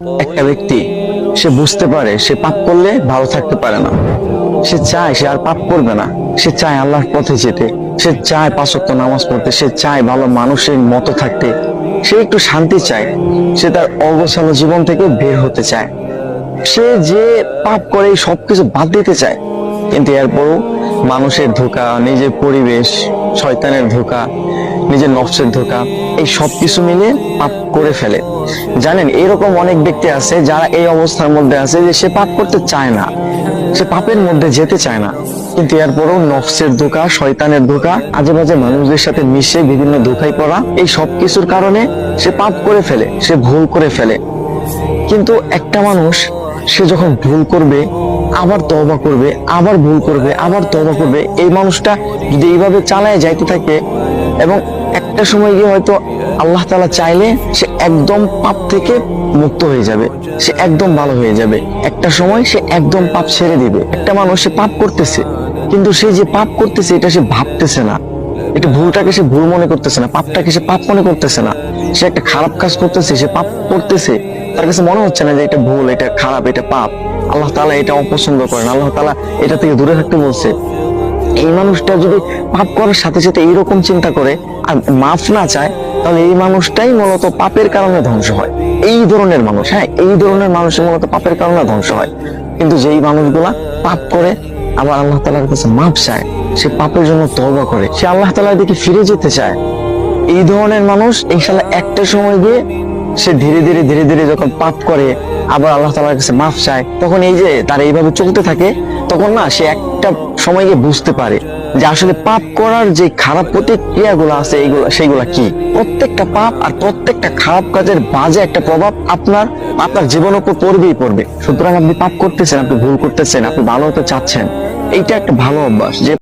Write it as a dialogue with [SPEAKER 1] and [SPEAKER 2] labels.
[SPEAKER 1] একটা ব্যক্তি সে বুঝতে পারে সে পাপ করলে ভালো থাকতে পারে না, সে চায় সে আর পাপ করবে না, সে চায় আল্লাহর পথে যেতে, সে চায় 5 ওয়াক্ত নামাজ পড়তে, সে চায় ভালো মানুষের মতো থাকতে, সে একটু শান্তি চায়, সে তার অগোছালো জীবন থেকে বের হতে চায়, সে যে পাপ করে সবকিছু বাদ দিতে চায়। কিন্তু এরপরও মানুষের ধোঁকা, নিজের পরিবেশ, শয়তানের ধোঁকা, নিজের নফসের ধোঁকা, এই সবকিছু মিলে পাপ করে ফেলে। জানেন, এরকম অনেক ব্যক্তি আছে যারা এই অবস্থার মধ্যে আছে যে সে পাপ করতে চায় না, সে পাপের মধ্যে যেতে চায় না, কিন্তু এরপরও নফসের ধোঁকা, শয়তানের ধোঁকা, আজে বাজে মানুষদের সাথে মিশে বিভিন্ন ধোঁকায় পড়া, এই সবকিছুর কারণে সে পাপ করে ফেলে, সে ভুল করে ফেলে। কিন্তু একটা মানুষ সে যখন ভুল করবে, আবার তওবা করবে, আবার ভুল করবে, আবার তওবা করবে, এই মানুষটা যদি এইভাবে চালায় যাইতে থাকে এবং একটা সময় গিয়ে হয়তো আল্লাহ তাআলা চাইলে সে একদম পাপ থেকে মুক্ত হয়ে যাবে, সে একদম ভালো হয়ে যাবে, একটা সময় সে একদম পাপ ছেড়ে দিবে। একটা মানুষ সে পাপ করতেছে, কিন্তু সে যে পাপ করতেছে এটা সে ভাবতেছে না, এটা ভুলটাকে সে ভুল মনে করতেছে না, পাপটাকে সে পাপ মনে করতেছে না, সে একটা খারাপ কাজ করতেছে, সে পাপ করতেছে, তার কাছে মনে হচ্ছে না যে এটা ভুল, এটা খারাপ, এটা পাপ, আল্লাহ তাআলা এটা অপছন্দ করেন, আল্লাহ তাআলা এটা থেকে দূরে থাকতে বলছে। এই মানুষটা যদি পাপ করার সাথে সাথে এইরকম চিন্তা করে আর মাফ না চায়, তাহলে এই মানুষটাই মূলত পাপের কারণে ধ্বংস হয়। এই ধরনের মানুষ, হ্যাঁ, এই ধরনের মানুষের মূলত পাপের কারণে ধ্বংস হয়। কিন্তু যেই মানুষগুলা পাপ করে আবার আল্লাহ তাআলার কাছে মাফ চায়, সে পাপের জন্য তওবা করে, সে আল্লাহ তাআলার দিকে ফিরে যেতে চায়, এই ধরনের মানুষ ইনশাআল্লাহ একটা সময় গিয়ে সে ধীরে ধীরে ধীরে ধীরে যখন পাপ করে আবার আল্লাহ তাআলার কাছে মাফ চায়, তখন এই যে তার এইভাবে চলতে থাকে, তখন না সে একটা সময় গিয়ে বুঝতে পারে যে আসলে পাপ করার যে খারাপ প্রতিক্রিয়াগুলো আছে সেইগুলা কি। প্রত্যেকটা পাপ আর প্রত্যেকটা খারাপ কাজের বাজে একটা প্রভাব আপনার জীবনের উপর পড়বেই পড়বে। সুতরাং আপনি পাপ করতেছেন, আপনি ভুল করতেছেন, আপনি ভালো হতে চাচ্ছেন, এইটা একটা ভালো অভ্যাস যে